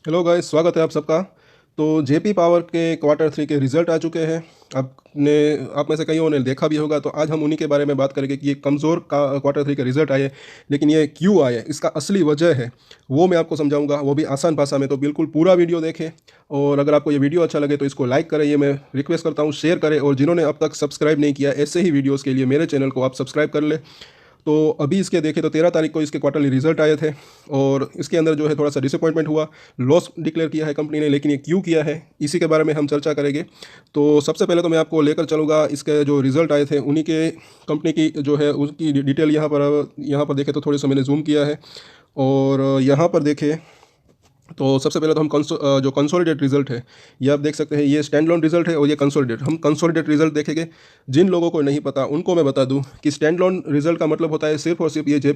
Hello guys, स्वागत है आप सबका। तो जेपी पावर के क्वार्टर थ्री के रिजल्ट आ चुके हैं। आपने आप में से कईयों ने देखा भी होगा, तो आज हम उन्हीं के बारे में बात करेंगे कि ये कमज़ोर का क्वार्टर थ्री के रिजल्ट आए, लेकिन ये क्यों आए, इसका असली वजह है वो मैं आपको समझाऊंगा, वो भी आसान भाषा में। तो बिल्कुल पूरा वीडियो देखें, और अगर आपको ये वीडियो अच्छा लगे तो इसको लाइक करें, ये मैं रिक्वेस्ट करता हूँ। शेयर करें, और जिन्होंने अब तक सब्सक्राइब नहीं किया ऐसे ही वीडियोज़ के लिए मेरे चैनल को आप सब्सक्राइब कर ले। तो अभी इसके देखें तो 13 तारीख को इसके क्वार्टरली रिजल्ट आए थे, और इसके अंदर जो है थोड़ा सा डिसअपॉइंटमेंट हुआ, लॉस डिक्लेयर किया है कंपनी ने। लेकिन ये क्यों किया है, इसी के बारे में हम चर्चा करेंगे। तो सबसे पहले तो मैं आपको लेकर चलूँगा इसके जो रिजल्ट आए थे उन्हीं के कंपनी की जो है उसकी डिटेल। यहाँ पर देखें तो थोड़ी सा मैंने जूम किया है, और यहाँ पर देखें तो सबसे पहले तो हम जो कंसोलिडेट रिजल्ट है, ये आप देख सकते हैं। ये स्टैंड लोन रिजल्ट है और ये कंसोलिडेट। हम कंसोलिडेट रिजल्ट देखेंगे। जिन लोगों को नहीं पता उनको मैं बता दूं कि स्टैंड लोन रिजल्ट का मतलब होता है सिर्फ और सिर्फ ये जय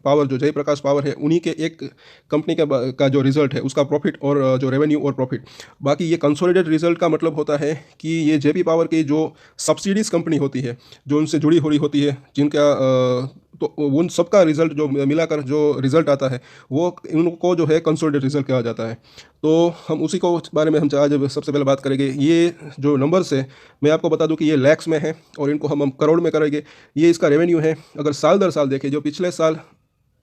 पावर, जो जयप्रकाश पावर है, उन्हीं के एक कंपनी का जो रिजल्ट है उसका प्रॉफिट और जो रेवेन्यू और प्रॉफिट। बाकी ये कंसोलिडेट रिजल्ट का मतलब होता है कि ये जेपी पावर की जो सब्सिडीज कंपनी होती है, जो उनसे जुड़ी हुई होती है, जिनका तो उन सबका रिजल्ट जो मिलाकर जो रिजल्ट आता है वो उनको जो है कंसोलिडेट रिजल्ट कहा जाता है। तो हम उसी को बारे में हम आज सबसे पहले बात करेंगे। ये जो नंबर्स है, मैं आपको बता दूं कि ये लैक्स में है, और इनको हम करोड़ में करेंगे। ये इसका रेवेन्यू है। अगर साल दर साल देखें, जो पिछले साल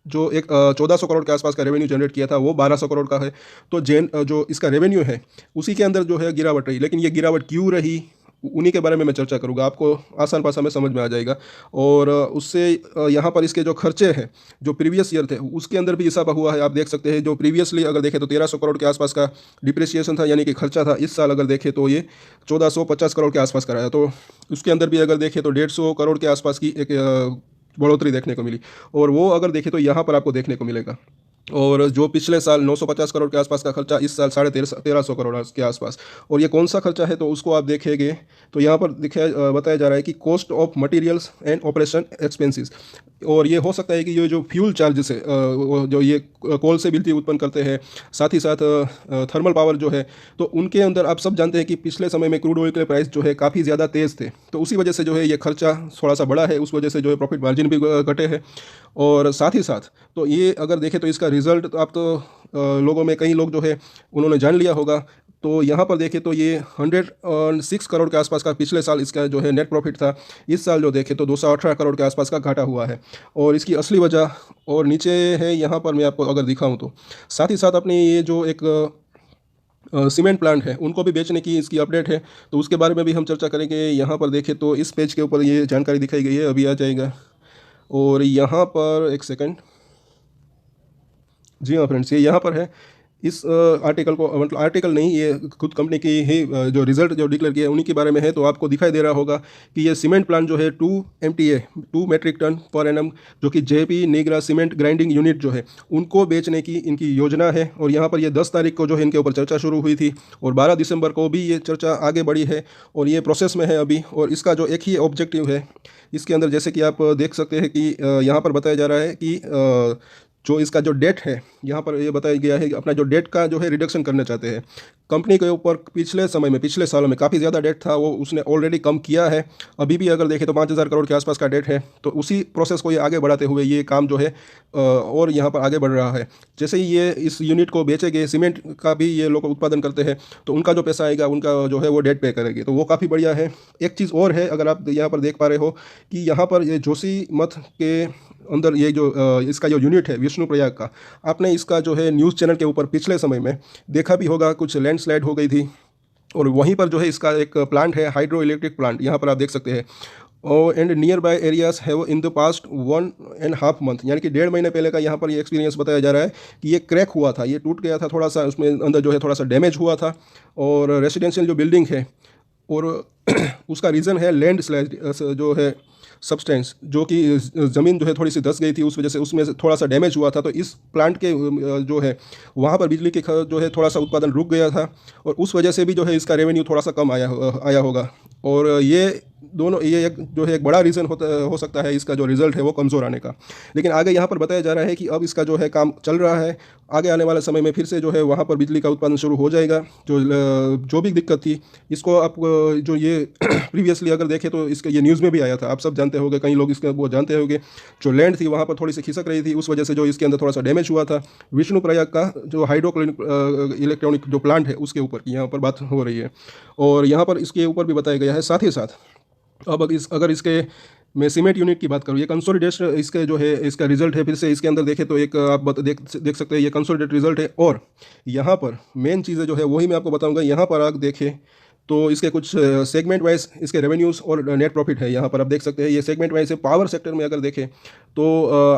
जो एक 1400 करोड़ के आसपास का रेवेन्यू जनरेट किया था, वो 1200 करोड़ का है। तो जो इसका रेवेन्यू है उसी के अंदर जो है गिरावट रही। लेकिन ये गिरावट क्यों रही, उन्हीं के बारे में मैं चर्चा करूंगा, आपको आसान भाषा में समझ में आ जाएगा। और उससे यहाँ पर इसके जो खर्चे हैं, जो प्रीवियस ईयर थे उसके अंदर भी इजाफा हुआ है। आप देख सकते हैं, जो प्रीवियसली अगर देखें तो 1300 करोड़ के आसपास का डिप्रिसिएशन था, यानी कि खर्चा था। इस साल अगर देखें तो ये 1450 करोड़ के आसपास कराया। तो उसके अंदर भी अगर देखें तो 150 करोड़ के आसपास की एक बढ़ोतरी देखने को मिली। और वो अगर देखें तो यहाँ पर आपको देखने को मिलेगा। और जो पिछले साल 950 करोड़ के आसपास का खर्चा, इस साल 1350 करोड़ के आसपास। और ये कौन सा खर्चा है, तो उसको आप देखेंगे तो यहाँ पर बताया जा रहा है कि cost of materials and operation expenses. और ये हो सकता है कि ये जो फ्यूल चार्जेस है, जो ये कोल से बिजली उत्पन्न करते हैं, साथ ही साथ थर्मल पावर जो है, तो उनके अंदर आप सब जानते हैं कि पिछले समय में क्रूड ऑयल के प्राइस जो है काफ़ी ज़्यादा तेज़ थे। तो उसी वजह से जो है ये खर्चा थोड़ा सा बड़ा है, उस वजह से जो है प्रॉफिट मार्जिन भी घटे हैं। और साथ ही साथ तो ये अगर देखें तो इसका रिजल्ट तो आप तो लोगों में कई लोग जो है उन्होंने जान लिया होगा। तो यहाँ पर देखें तो ये 106 करोड़ के आसपास का पिछले साल इसका जो है नेट प्रॉफिट था। इस साल जो देखें तो 218 करोड़ के आसपास का घाटा हुआ है। और इसकी असली वजह और नीचे है, यहाँ पर मैं आपको अगर दिखाऊं तो साथ ही साथ अपनी ये जो एक सीमेंट प्लांट है उनको भी बेचने की इसकी अपडेट है। तो उसके बारे में भी हम चर्चा करेंगे। यहाँ पर देखें तो इस पेज के ऊपर ये जानकारी दिखाई गई है, अभी आ जाएगा। और यहाँ पर एक सेकंड, जी हाँ फ्रेंड्स, ये यहाँ पर है। इस आर्टिकल को, मतलब आर्टिकल नहीं, ये खुद कंपनी की ही जो रिजल्ट जो डिक्लेयर किया है उन्हीं के बारे में है। तो आपको दिखाई दे रहा होगा कि ये सीमेंट प्लांट जो है 2 MTA, 2 metric ton per annum, जो कि JP Nigrie cement grinding unit जो है उनको बेचने की इनकी योजना है। और यहाँ पर ये 10 तारीख को जो है इनके ऊपर चर्चा शुरू हुई थी, और 12 दिसंबर को भी ये चर्चा आगे बढ़ी है, और ये प्रोसेस में है अभी। और इसका जो एक ही ऑब्जेक्टिव है इसके अंदर, जैसे कि आप देख सकते हैं कि यहाँ पर बताया जा रहा है कि जो इसका जो डेट है, यहाँ पर ये बताया गया है कि अपना जो डेट का जो है रिडक्शन करना चाहते हैं। कंपनी के ऊपर पिछले समय में, पिछले सालों में काफ़ी ज़्यादा डेट था, वो उसने ऑलरेडी कम किया है। अभी भी अगर देखें तो 5000 करोड़ के आसपास का डेट है। तो उसी प्रोसेस को ये आगे बढ़ाते हुए ये काम जो है और यहाँ पर आगे बढ़ रहा है। जैसे ही ये इस यूनिट को बेचेंगे, सीमेंट का भी ये लोग उत्पादन करते हैं, तो उनका जो पैसा आएगा उनका जो है वो डेट पे करेंगे। तो वो काफ़ी बढ़िया है। एक चीज़ और है, अगर आप यहाँ पर देख पा रहे हो कि यहाँ पर ये जोशी मठ के अंदर ये जो इसका जो यूनिट है विष्णु प्रयाग का, आपने इसका जो है न्यूज़ चैनल के ऊपर पिछले समय में देखा भी होगा, कुछ लैंडस्लाइड हो गई थी। और वहीं पर जो है इसका एक प्लांट है, हाइड्रो इलेक्ट्रिक प्लांट, यहाँ पर आप देख सकते हैं। और and near by areas have in the past 1.5 month, यानी कि 1.5 महीने पहले का यहाँ पर ये एक्सपीरियंस बताया जा रहा है कि ये क्रैक हुआ था, ये टूट गया था थोड़ा सा, उसमें अंदर जो है थोड़ा सा डैमेज हुआ था। और रेसिडेंशियल जो बिल्डिंग है, और उसका रीज़न है लैंड स्लाइड जो है सब्सटेंस, जो कि ज़मीन जो है थोड़ी सी धंस गई थी, उस वजह से उसमें से थोड़ा सा डैमेज हुआ था। तो इस प्लांट के जो है वहाँ पर बिजली के जो है थोड़ा सा उत्पादन रुक गया था, और उस वजह से भी जो है इसका रेवेन्यू थोड़ा सा कम आया होगा। और ये दोनों ये एक जो है एक बड़ा रीज़न हो सकता है इसका जो रिज़ल्ट है वो कमज़ोर आने का। लेकिन आगे यहाँ पर बताया जा रहा है कि अब इसका जो है काम चल रहा है, आगे आने वाले समय में फिर से जो है वहाँ पर बिजली का उत्पादन शुरू हो जाएगा। जो भी दिक्कत थी इसको आप जो ये प्रीवियसली अगर देखें तो इसका ये न्यूज़ में भी आया था, आप सब जानते होंगे, कई लोग इसके वो जानते होंगे। जो लैंड थी वहाँ पर थोड़ी सी खिसक रही थी, उस वजह से जो इसके अंदर थोड़ा सा डैमेज हुआ था। विष्णुप्रयाग का जो हाइड्रो इलेक्ट्रॉनिक जो प्लांट है उसके ऊपर की यहाँ पर बात हो रही है, और यहाँ पर इसके ऊपर भी बताया गया है। साथ ही साथ अब अगर इसके मैं सीमेंट यूनिट की बात करूँ, ये कंसोलिडेशन इसके जो है इसका रिजल्ट है। फिर से इसके अंदर देखें तो एक आप देख सकते हैं ये कंसोलिडेट रिजल्ट है। और यहाँ पर मेन चीज़ें जो है वही मैं आपको बताऊंगा। यहाँ पर आप देखें तो इसके कुछ सेगमेंट वाइज इसके रेवेन्यूज़ और नेट प्रॉफिट है। यहाँ पर आप देख सकते हैं ये सेगमेंट वाइज है। पावर सेक्टर में अगर देखें तो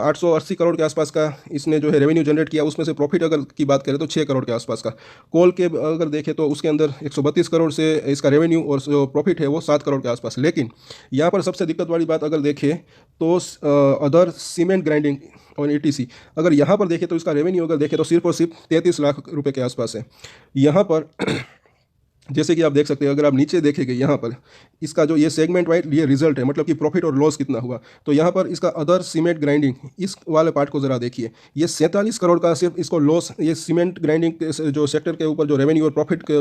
880 करोड़ के आसपास का इसने जो है रेवेन्यू जनरेट किया, उसमें से प्रॉफिट अगर की बात करें तो 6 करोड़ के आसपास का। कोल के अगर देखें तो उसके अंदर 132 करोड़ से इसका रेवेन्यू और जो प्रॉफिट है वो 7 करोड़ के आसपास। लेकिन यहाँ पर सबसे दिक्कत वाली बात अगर देखें तो अदर सीमेंट ग्राइंडिंग और ETC अगर यहाँ पर देखें तो इसका रेवेन्यू अगर देखें तो सिर्फ और सिर्फ 33 लाख रुपए के आसपास है। यहाँ पर जैसे कि आप देख सकते हैं, अगर आप नीचे देखेंगे यहाँ पर इसका जो ये सेगमेंट वाइज ये रिजल्ट है, मतलब कि प्रॉफिट और लॉस कितना हुआ। तो यहाँ पर इसका अदर सीमेंट ग्राइंडिंग इस वाले पार्ट को ज़रा देखिए, ये 47 करोड़ का सिर्फ इसको लॉस ये सीमेंट ग्राइंडिंग के जो सेक्टर के ऊपर जो रेवेन्यू और प्रॉफिट के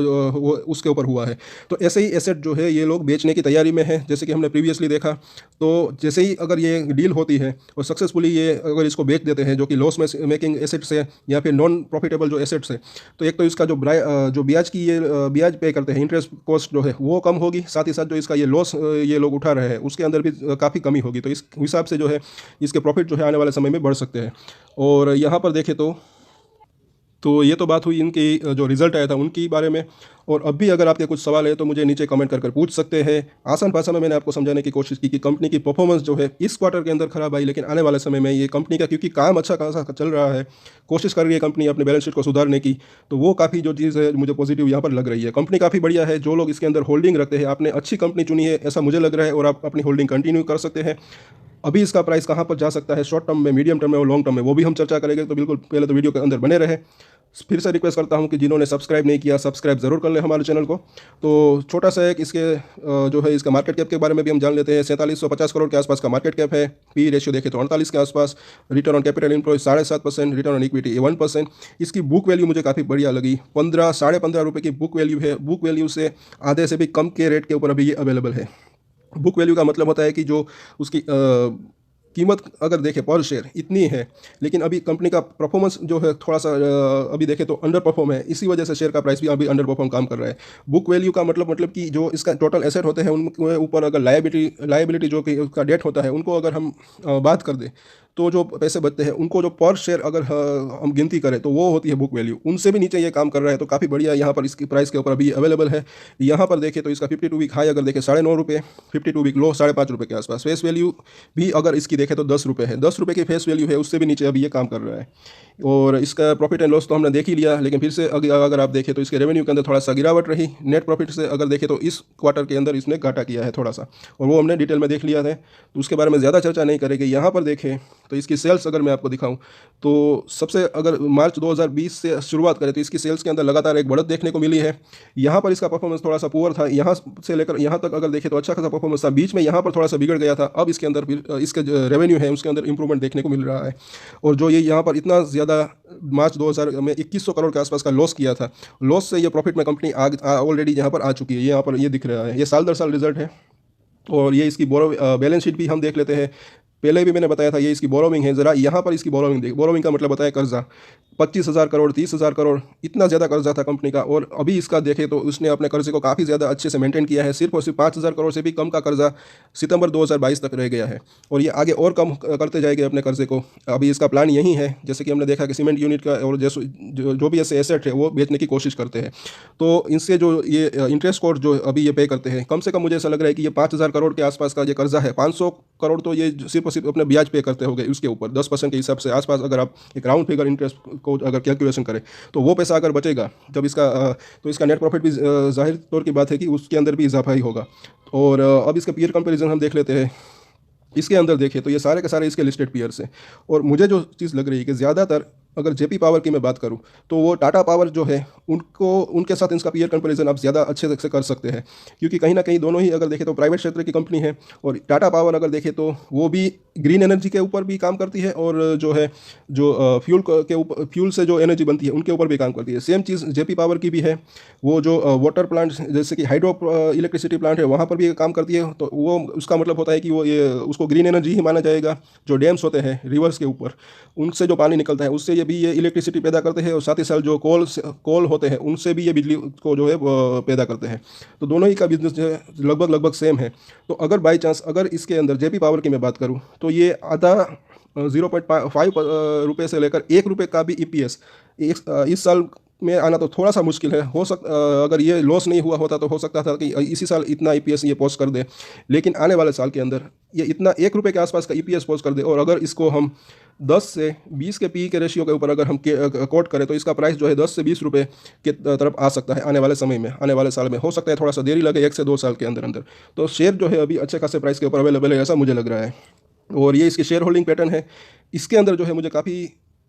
उसके ऊपर हुआ है। तो ऐसे ही एसेट जो है ये लोग बेचने की तैयारी में है, जैसे कि हमने प्रीवियसली देखा। तो जैसे ही अगर ये डील होती है और सक्सेसफुली ये अगर इसको बेच देते हैं जो कि लॉस मेकिंग एसेट्स है या फिर नॉन प्रॉफिटेबल जो एसेट्स है, तो एक तो इसका जो ब्याज की ये ब्याज पे करते हैं, इंटरेस्ट कॉस्ट जो है वो कम होगी। साथ ही साथ जो इसका ये लॉस ये लोग उठा रहे हैं उसके अंदर भी काफ़ी कमी होगी। तो इस हिसाब से जो है इसके प्रॉफिट जो है आने वाले समय में बढ़ सकते हैं। और यहाँ पर देखें तो ये तो बात हुई इनकी जो रिजल्ट आया था उनकी बारे में। और अब भी अगर आपके कुछ सवाल है तो मुझे नीचे कमेंट कर पूछ सकते हैं। आसान भाषा में मैंने आपको समझाने की कोशिश की कि कंपनी की परफॉर्मेंस जो है इस क्वार्टर के अंदर खराब आई, लेकिन आने वाले समय में ये कंपनी का क्योंकि काम अच्छा खासा चल रहा है, कोशिश कर रही है कंपनी अपने बैलेंस शीट को सुधारने की, तो वो काफ़ी जो चीज़ है मुझे पॉजिटिव यहाँ पर लग रही है। कंपनी काफ़ी बढ़िया है। जो लोग इसके अंदर होल्डिंग रखते हैं आपने अच्छी कंपनी चुनी है ऐसा मुझे लग रहा है, और आप अपनी होल्डिंग कंटिन्यू कर सकते हैं। अभी इसका प्राइस कहाँ पर जा सकता है शॉर्ट टर्म में, मीडियम टर्म में और लॉन्ग टर्म में, वो भी हम चर्चा करेंगे। तो बिल्कुल पहले तो वीडियो के अंदर बने रहे। फिर से रिक्वेस्ट करता हूं कि जिन्होंने सब्सक्राइब नहीं किया सब्सक्राइब ज़रूर कर लें हमारे चैनल को। तो छोटा सा एक इसके जो है इसका मार्केट कैप के बारे में भी हम जान लेते हैं। 4750 करोड़ के आसपास का मार्केट कैप है। पी रेशियो देखें तो 48 के आसपास। Return on capital employ 7.5%, return on equity 1%। इसकी बुक वैल्यू मुझे काफ़ी बढ़िया लगी, 15-15.5 रुपये की बुक वैल्यू है। बुक वैल्यू से आधे से भी कम के रेट के ऊपर अभी ये अवेलेबल है। बुक वैल्यू का मतलब होता है कि जो उसकी कीमत अगर देखें पर शेयर इतनी है, लेकिन अभी कंपनी का परफॉर्मेंस जो है थोड़ा सा अभी देखें तो अंडर परफॉर्म है, इसी वजह से शेयर का प्राइस भी अभी अंडर परफॉर्म काम कर रहा है। बुक वैल्यू का मतलब कि जो इसका टोटल एसेट होते हैं उनके ऊपर अगर लायबिलिटी जो कि उसका डेट होता है उनको अगर हम बात कर दें तो जो पैसे बचते हैं उनको जो पर शेयर अगर हम गिनती करें तो वो होती है बुक वैल्यू, उनसे भी नीचे ये काम कर रहा है। तो काफ़ी बढ़िया यहाँ पर इसकी प्राइस के ऊपर अभी अवेलेबल है। यहाँ पर देखें तो इसका 52 वीक हाई अगर देखें 9.5 रुपये, 52 वीक लो 5.5 रुपये के आसपास। फेस वैल्यू भी अगर इसकी देखें तो 10 रुपये है, 10 रुपये की फेस वैल्यू है, उससे भी नीचे अभी ये काम कर रहा है। और इसका प्रॉफिट एंड लॉस तो हमने देख ही लिया, लेकिन फिर से अगर आप देखें तो इसके रेवेन्यू के अंदर थोड़ा सा गिरावट रही। नेट प्रॉफिट से अगर देखें तो इस क्वार्टर के अंदर इसने घाटा किया है थोड़ा सा, और वो हमने डिटेल में देख लिया था, तो उसके बारे में ज़्यादा चर्चा नहीं करेंगे। यहाँ पर देखें तो इसकी सेल्स अगर मैं आपको दिखाऊं तो सबसे अगर मार्च 2020 से शुरुआत करें तो इसकी सेल्स के अंदर लगातार एक बढ़त देखने को मिली है। यहाँ पर इसका परफॉर्मेंस थोड़ा सा पुअर था, यहाँ से लेकर यहाँ तक अगर देखें तो अच्छा खासा परफॉर्मेंस था। बीच में यहाँ पर थोड़ा सा बिगड़ गया था, अब इसके अंदर फिर इसके जो रेवेन्यू है उसके अंदर इंप्रूवमेंट देखने को मिल रहा है। और जो ये यहाँ पर इतना ज़्यादा मार्च 2000 में 2100 करोड़ के आसपास का लॉस किया था, लॉस से ये प्रॉफिट में कंपनी ऑलरेडी यहाँ पर आ चुकी है। यहाँ पर ये दिख रहा है, ये साल दर साल रिजल्ट है। और ये इसकी बैलेंस शीट भी हम देख लेते हैं। पहले भी मैंने बताया था ये इसकी बोरोविंग है। ज़रा यहाँ पर इसकी बोरोविंग देख, बोरोविंग का मतलब बताया कर्जा, 25,000 करोड़ 30,000 करोड़ इतना ज़्यादा कर्जा था कंपनी का। और अभी इसका देखें तो उसने अपने कर्जे को काफ़ी ज़्यादा अच्छे से मेंटेन किया है। सिर्फ और सिर्फ 5,000 करोड़ से भी कम का कर्जा सितंबर 2022 तक रह गया है, और ये आगे और कम करते जाएंगे अपने कर्जे को। अभी इसका प्लान यही है, जैसे कि हमने देखा कि सीमेंट यूनिट का और जैसे जो भी ऐसे एसेट है वो बेचने की कोशिश करते हैं। तो इनसे जो ये इंटरेस्ट कोस्ट जो अभी ये पे करते हैं, कम से कम मुझे ऐसा लग रहा है कि ये 5,000 करोड़ के आसपास का ये कर्जा है। 500 करोड़ तो ये सिर्फ और सिर्फ अपने ब्याज पे करते होंगे, उसके ऊपर 10% के हिसाब से आसपास अगर आप एक राउंड फिगर इंटरेस्ट को अगर कैलकुलेशन करें तो वो पैसा अगर बचेगा जब इसका तो इसका नेट प्रॉफिट भी जाहिर तौर की बात है कि उसके अंदर भी इजाफा ही होगा। और अब इसका पीयर कंपैरिजन हम देख लेते हैं। इसके अंदर देखें तो ये सारे के सारे इसके लिस्टेड पीयर्स हैं, और मुझे जो चीज़ लग रही है कि ज़्यादातर अगर जेपी पावर की मैं बात करूं तो वो टाटा पावर जो है उनके साथ इसका पीयर कंपैरिजन आप ज़्यादा अच्छे से कर सकते हैं, क्योंकि कहीं ना कहीं दोनों ही अगर देखें तो प्राइवेट क्षेत्र की कंपनी है। और टाटा पावर अगर देखें तो वो भी ग्रीन एनर्जी के ऊपर भी काम करती है, और जो है जो के ऊपर, फ्यूल से जो एनर्जी बनती है उनके ऊपर भी काम करती है। सेम चीज़ जेपी पावर की भी है, वो जो वाटर प्लांट जैसे कि हाइड्रो इलेक्ट्रिसिटी प्लांट है वहाँ पर भी काम करती है, तो वो उसका मतलब होता है कि वो ये उसको ग्रीन एनर्जी ही माना जाएगा। जो डैम्स होते हैं रिवर्स के ऊपर, उनसे जो पानी निकलता है उससे ये भी ये इलेक्ट्रिसिटी पैदा करते हैं, और साथ ही साथ जो कोल होते हैं उनसे भी ये बिजली को जो है पैदा करते हैं। तो दोनों ही का बिजनेस जो है लगभग लगभग सेम है। तो अगर बाई चांस अगर इसके अंदर जेपी पावर की मैं बात करूँ तो ये आधा 0.5 रुपये से लेकर 1 रुपये का भी ईपीएस इस साल में आना तो थोड़ा सा मुश्किल है। अगर ये लॉस नहीं हुआ होता तो हो सकता था कि इसी साल इतना ईपीएस ये पोस्ट कर दे, लेकिन आने वाले साल के अंदर ये इतना 1 रुपये के आसपास का ईपीएस पोस्ट कर दे, और अगर इसको हम 10 से 20 के पी के रेशियो के ऊपर अगर हम कोट करें तो इसका प्राइस जो है 10 से 20 रुपये की तरफ आ सकता है आने वाले समय में, आने वाले साल में। हो सकता है थोड़ा सा देरी लगे, 1 से 2 साल के अंदर अंदर। तो शेयर जो है अभी अच्छे खासे प्राइस के ऊपर अवेलेबल है, ऐसा मुझे लग रहा है। और ये इसकी शेयर होल्डिंग पैटर्न है। इसके अंदर जो है मुझे काफ़ी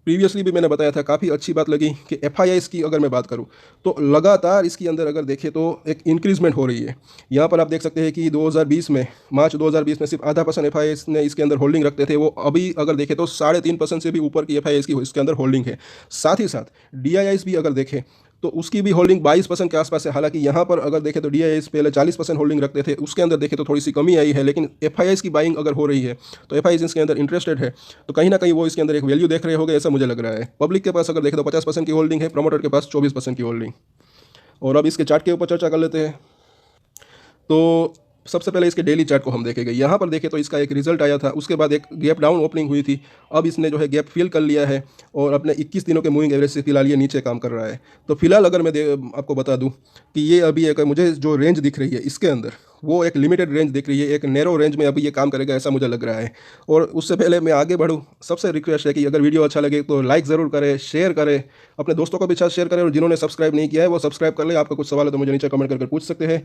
प्रीवियसली भी मैंने बताया था, काफ़ी अच्छी बात लगी कि एफआईआईस की अगर मैं बात करूं तो लगातार इसके अंदर अगर देखें तो एक इंक्रीजमेंट हो रही है। यहाँ पर आप देख सकते हैं कि 2020 में, मार्च 2020 में सिर्फ 0.5% एफआईआईस ने इसके अंदर होल्डिंग रखते थे, वो अभी अगर देखें तो 3.5% से भी ऊपर की एफआईआईस की इसके अंदर होल्डिंग है। साथ ही साथ डीआईआईस भी अगर देखें तो उसकी भी होल्डिंग 22% के आसपास है। हालांकि यहाँ पर अगर देखें तो डीआईआईस पहले 40% होल्डिंग रखते थे, उसके अंदर देखें तो थोड़ी सी कमी आई है, लेकिन एफआईआईस की बाइंग अगर हो रही है तो एफआईआईस इसके अंदर इंटरेस्टेड है, तो कहीं ना कहीं वो इसके अंदर एक वैल्यू देख रहे होंगे, ऐसा मुझे लग रहा है। पब्लिक के पास अगर देखें तो 50% की होल्डिंग है, प्रमोटर के पास 24% की होल्डिंग। और अब इसके चार्ट के ऊपर चर्चा कर लेते हैं। तो सबसे पहले इसके डेली चार्ट को हम देखेंगे। यहाँ पर देखें तो इसका एक रिजल्ट आया था, उसके बाद एक गैप डाउन ओपनिंग हुई थी। अब इसने जो है गैप फिल कर लिया है और अपने 21 दिनों के मूविंग एवरेज से फिलहाल ये नीचे काम कर रहा है। तो फिलहाल अगर मैं आपको बता दूं कि ये अभी एक मुझे जो रेंज दिख रही है इसके अंदर, वो एक लिमिटेड रेंज दिख रही है, एक नैरो रेंज में अभी ये काम करेगा, ऐसा मुझे लग रहा है। और उससे पहले मैं आगे बढ़ूँ, सबसे रिक्वेस्ट है कि अगर वीडियो अच्छा लगे तो लाइक ज़रूर करें, शेयर करें, अपने दोस्तों को भी साथ शेयर करें, और जिन्होंने सब्सक्राइब नहीं किया है वो सब्सक्राइब कर ले। आपका कुछ सवाल है तो मुझे नीचे कमेंट करके पूछ सकते हैं।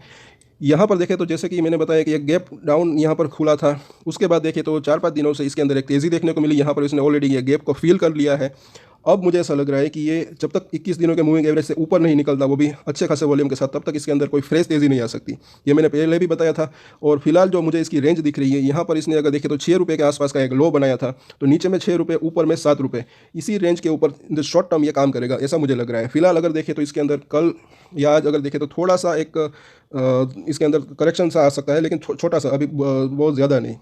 यहाँ पर देखें तो जैसे कि मैंने बताया कि एक गैप डाउन यहाँ पर खुला था, उसके बाद देखें तो 4-5 दिनों से इसके अंदर एक तेज़ी देखने को मिली। यहाँ पर इसने ऑलरेडी ये गैप को फिल कर लिया है। अब मुझे ऐसा लग रहा है कि ये जब तक 21 दिनों के मूविंग एवरेज से ऊपर नहीं निकलता, वो भी अच्छे खासे वॉल्यूम के साथ, तब तक इसके अंदर कोई फ्रेश तेज़ी नहीं आ सकती। ये मैंने पहले भी बताया था। और फिलहाल जो मुझे इसकी रेंज दिख रही है, यहाँ पर इसने अगर देखें तो 6 रुपये के आसपास का एक लो बनाया था, तो नीचे में 6 रुपये, ऊपर में 7 रुपये, इसी रेंज के ऊपर इन द शॉर्ट टर्म ये काम करेगा, ऐसा मुझे लग रहा है। फिलहाल अगर देखें तो इसके अंदर कल या आज अगर देखें तो थोड़ा सा एक इसके अंदर करेक्शन सा आ सकता है, लेकिन छोटा सा, अभी बहुत ज़्यादा नहीं।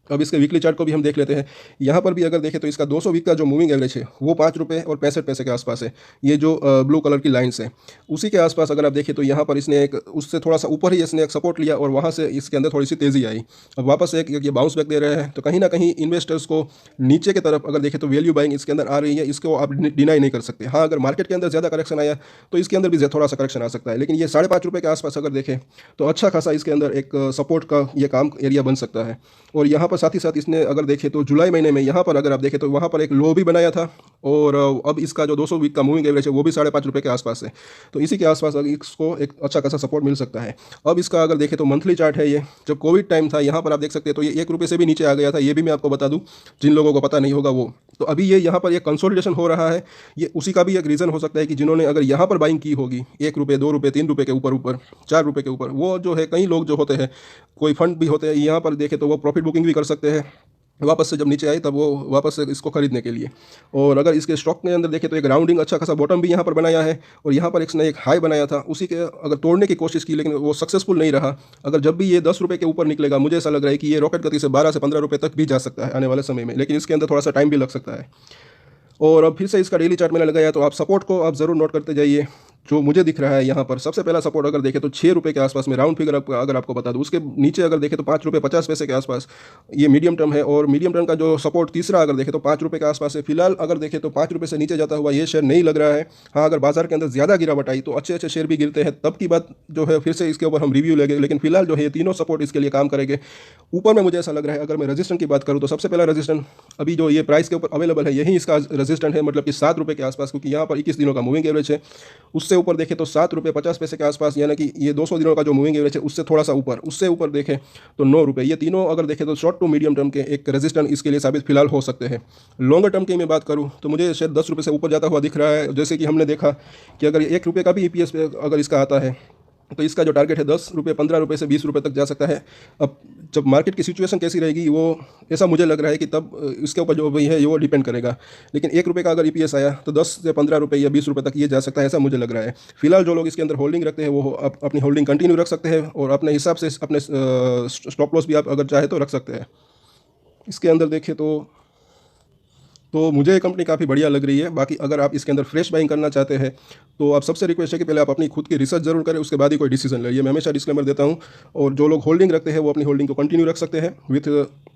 अब इसके वीकली चार्ट को भी हम देख लेते हैं। यहाँ पर भी अगर देखें तो इसका 200 वीक का जो मूविंग एवरेज है वो 5 रुपये और 65 पैसे के आसपास है। ये जो ब्लू कलर की लाइन्स है उसी के आसपास अगर आप देखें तो यहाँ पर इसने एक उससे थोड़ा सा ऊपर ही इसने एक सपोर्ट लिया, और वहाँ से इसके अंदर थोड़ी सी तेज़ी आई। अब वापस एक ये बाउंस बैक दे रहे हैं, तो कहीं ना कहीं इन्वेस्टर्स को नीचे की तरफ अगर देखें तो वैल्यू बाइंग इसके अंदर आ रही है, इसको आप डिनाई नहीं कर सकते। हाँ, अगर मार्केट के अंदर ज़्यादा करेक्शन आया तो इसके अंदर भी थोड़ा सा करेक्शन आ सकता है, लेकिन ये 5.5 रुपये के आसपास अगर देखें तो अच्छा खासा इसके अंदर एक सपोर्ट का ये काम एरिया बन सकता है। और यहाँ पर साथ ही साथ इसने अगर देखें तो जुलाई महीने में यहाँ पर अगर आप देखें तो वहाँ पर एक लो भी बनाया था, और अब इसका जो 200 वीक का मूविंग एवरेज है वो भी 5.5 रुपये के आसपास है। तो इसी के आसपास अगर इसको एक अच्छा खासा सपोर्ट मिल सकता है। अब इसका अगर देखें तो मंथली चार्ट है, ये जब कोविड टाइम था यहाँ पर आप देख सकते हैं तो ये 1 रुपये से भी नीचे आ गया था। ये भी मैं आपको बता दूँ, जिन लोगों को पता नहीं होगा वो। तो अभी ये यहाँ पर एक कंसोलिडेशन हो रहा है। ये उसी का भी एक रीज़न हो सकता है कि जिन्होंने अगर यहाँ पर बाइंग की होगी 1 रुपये, 2 रुपये, 3 रुपये के ऊपर 4 रुपये के ऊपर, वो जो है कई लोग जो होते हैं, कोई फंड भी होते हैं, यहाँ पर देखें तो वो प्रॉफिट बुकिंग भी कर सकते हैं वापस से जब नीचे आई तब वो वापस से इसको खरीदने के लिए। और अगर इसके स्टॉक के अंदर देखें तो एक राउंडिंग अच्छा खासा बॉटम भी यहाँ पर बनाया है, और यहाँ पर इसने एक हाई बनाया था, उसी के अगर तोड़ने की कोशिश की लेकिन वो सक्सेसफुल नहीं रहा। अगर जब भी ये 10 रुपये के ऊपर निकलेगा, मुझे ऐसा लग रहा है कि ये रॉकेट गति से 12 से 15 रुपये तक भी जा सकता है आने वाले समय में, लेकिन इसके अंदर थोड़ा सा टाइम भी लग सकता है। और अब फिर से इसका डेली चार्ट मैंने लगाया, तो आप सपोर्ट को आप ज़रूर नोट करते जाइए। जो मुझे दिख रहा है यहाँ पर सबसे पहला सपोर्ट अगर देखें तो 6 रुपये के आसपास में, राउंड फिगर अगर आपको बता दूँ। उसके नीचे अगर देखें तो 5 रुपये 50 पैसे के आसपास ये मीडियम टर्म है, और मीडियम टर्म का जो सपोर्ट तीसरा अगर देखें तो 5 रुपये के आसपास है। फिलहाल अगर देखें तो 5 रुपये से नीचे जाता हुआ ये शेयर नहीं लग रहा है। हाँ, अगर बाजार के अंदर ज़्यादा गिरावट आई तो अच्छे अच्छे शेयर भी गिरते हैं, तब की बात जो है फिर से इसके ऊपर हम रिव्यू लेंगे, लेकिन फिलहाल जो है ये तीनों सपोर्ट इसके लिए काम करेंगे। ऊपर में मुझे ऐसा लग रहा है, अगर मैं रजिस्टेंट की बात करूँ तो सबसे पहला रजिस्टेंट अभी जो ये प्राइस के ऊपर अवेलेबल है यही इसका रजिस्टेंट है, मतलब कि 7 रुपये के आसपास, क्योंकि यहाँ पर 21 दिनों का मूविंग एवरेज है। उससे उससे ऊपर देखें तो ₹7.50 के आसपास, यानी कि ये 200 दिनों का जो मूविंग एवरेज है उससे थोड़ा सा ऊपर, उससे ऊपर देखें तो ₹9। ये तीनों अगर देखें तो शॉर्ट टू मीडियम टर्म के एक रेजिस्टेंस इसके लिए साबित फिलहाल हो सकते हैं। लॉन्गर टर्म की मैं बात करूँ तो मुझे शायद ₹10 से ऊपर जाता हुआ दिख रहा है। जैसे कि हमने देखा कि अगर ₹1 का भी EPS अगर इसका आता है तो इसका जो टारगेट है ₹10, ₹15 से ₹20 तक जा सकता है। अब जब मार्केट की सिचुएशन कैसी रहेगी वो, ऐसा मुझे लग रहा है कि तब इसके ऊपर जो भी है वो डिपेंड करेगा। लेकिन ₹1 का अगर EPS आया तो ₹10 से ₹15 या ₹20 तक ये जा सकता है, ऐसा मुझे लग रहा है। फिलहाल जो लोग इसके अंदर होल्डिंग रखते हैं वो अपनी होल्डिंग कंटिन्यू रख सकते हैं और अपने हिसाब से अपने स्टॉप लॉस भी आप अगर चाहे तो रख सकते हैं। इसके अंदर देखें तो मुझे ये कंपनी काफ़ी बढ़िया लग रही है। बाकी अगर आप इसके अंदर फ्रेश बाइंग करना चाहते हैं तो आप सबसे रिक्वेस्ट है कि पहले आप अपनी खुद की रिसर्च जरूर करें, उसके बाद ही कोई डिसीजन ले। ये मैं हमेशा डिस्क्लेमर देता हूँ। और जो लोग होल्डिंग रखते हैं वो अपनी होल्डिंग को कंटिन्यू रख सकते हैं विथ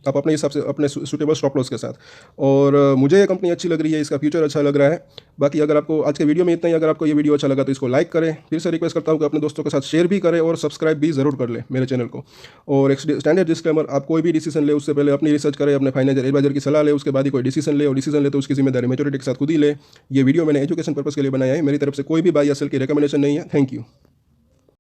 आप अपने हिसाब से अपने सूटेबल स्टॉप लॉस के साथ। और मुझे ये कंपनी अच्छी लग रही है, इसका फ्यूचर अच्छा लग रहा है। बाकी अगर आपको आज के वीडियो में इतना ही, अगर आपको ये वीडियो अच्छा लगा तो इसको लाइक करें। फिर से रिक्वेस्ट करता हूँ कि अपने दोस्तों के साथ शेयर भी करें और सब्सक्राइब भी ज़रूर कर लें मेरे चैनल को। और एक स्टैंडर्ड डिस्क्लेमर, आप कोई भी डिसीजन ले उससे पहले अपनी रिसर्च करें, अपने फाइनेंशियल एडवाइजर की सलाह ले, उसके बाद ही कोई डिसीजन ले। और डिसीजन ले तो उसकी जिम्मेदारी मेच्योरिटी के साथ खुद ही ले। ये वीडियो मैंने एजुकेशन पर्पस के लिए बनाया है, मेरी तरफ से कोई भी बाय या सेल की रिकमेंडेशन नहीं है। Thank you.